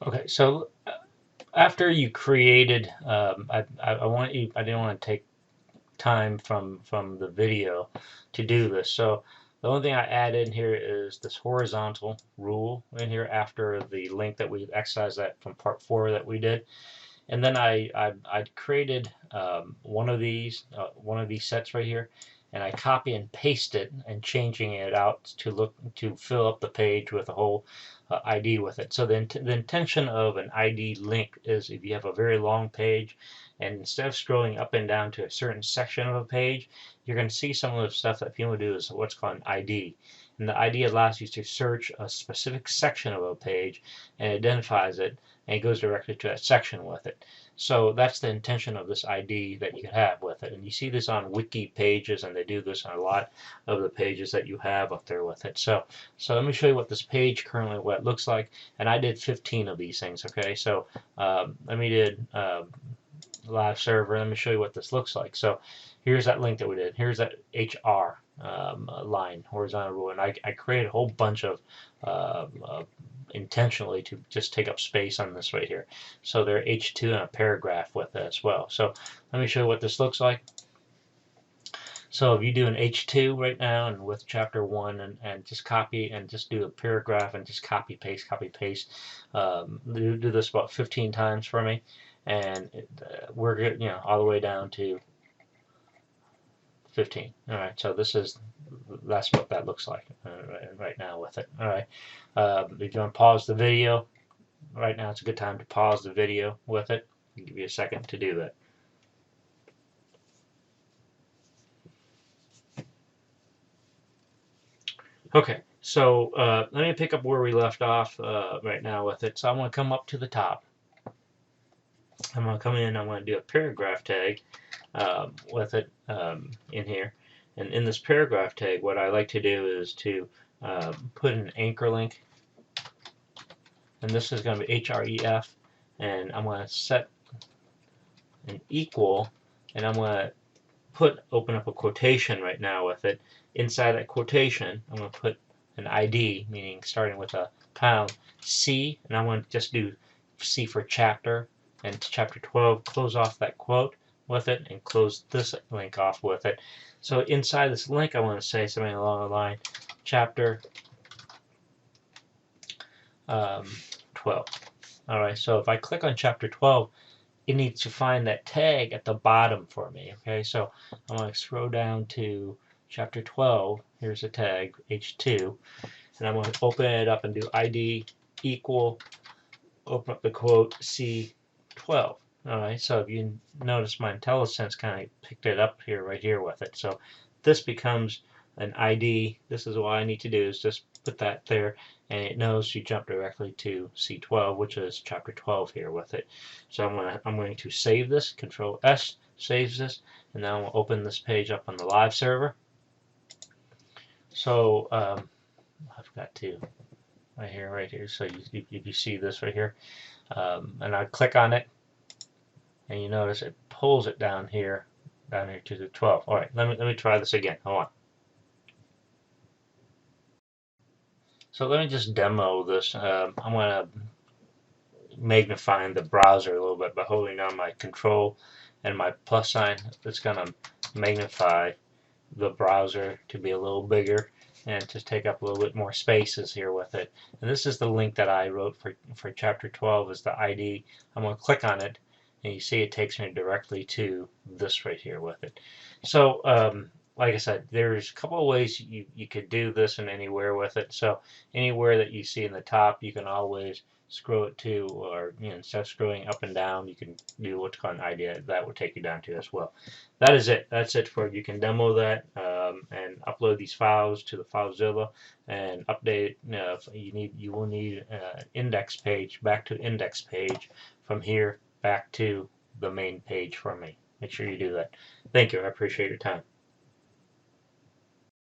Okay, so after you created, I didn't want to take time from the video to do this. So the only thing I add in here is this horizontal rule in here after the link that we exercised that from part 4 that we did. And then I created one of these sets right here, and I copy and paste it and changing it out to fill up the page with a whole ID with it. So the intention of an ID link is if you have a very long page, and instead of scrolling up and down to a certain section of a page, you're going to see some of the stuff that people do is what's called an ID. And the ID allows you to search a specific section of a page and identifies it, and it goes directly to that section with it. So that's the intention of this ID that you can have with it. And you see this on wiki pages, and they do this on a lot of the pages that you have up there with it. So let me show you what this page currently, what it looks like. And I did 15 of these things, okay? So let me did live server. Let me show you what this looks like. So here's that link that we did. Here's that HR line, horizontal rule. And I created a whole bunch of intentionally to just take up space on this right here. So they're H2 and a paragraph with it as well. So let me show you what this looks like. So if you do an H2 right now and with chapter 1 and just copy and just do a paragraph and just copy paste, do this about 15 times for me, and we're good, all the way down to 15. All right, so that's what that looks like right now with it. All right, if you want to pause the video, right now it's a good time to pause the video with it. I'll give you a second to do that. Okay, so let me pick up where we left off right now with it. So I'm going to come up to the top. I'm going to come in, I'm going to do a paragraph tag with it in here. And in this paragraph tag, what I like to do is to put an anchor link. And this is going to be href. And I'm going to set an equal. And I'm going to open up a quotation right now with it. Inside that quotation, I'm going to put an ID, meaning starting with a pound C, and I'm going to just do C for chapter, and chapter 12, close off that quote with it, and close this link off with it. So inside this link, I want to say something along the line, chapter 12. All right, so if I click on chapter 12, it needs to find that tag at the bottom for me. Okay, so I'm going to scroll down to chapter 12. Here's the tag, H2. And I'm going to open it up and do ID equal, open up the quote, C12. All right, so if you notice my IntelliSense kind of picked it up here, right here with it. So this becomes an ID. This is all I need to do is just put that there, and it knows to jump directly to C12, which is chapter 12 here with it. So I'm going to save this, Control S saves this, and now I'll open this page up on the live server. So I've got to right here. So you see this right here, and I click on it, and you notice it pulls it down here to the 12. All right, let me try this again. Hold on. So let me just demo this. I'm going to magnify the browser a little bit by holding down my control and my plus sign. It's going to magnify the browser to be a little bigger and to take up a little bit more spaces here with it. And this is the link that I wrote for chapter 12 is the ID. I'm going to click on it, and you see it takes me directly to this right here with it. So like I said, there's a couple of ways you could do this in anywhere with it. So anywhere that you see in the top, you can always scroll it to, or instead of scrolling up and down, you can do what's called an ID. That will take you down to as well. That is it. That's it for you can demo that and upload these files to the FileZilla and update it. You will need index page back to index page from here back to the main page for me. Make sure you do that. Thank you. I appreciate your time.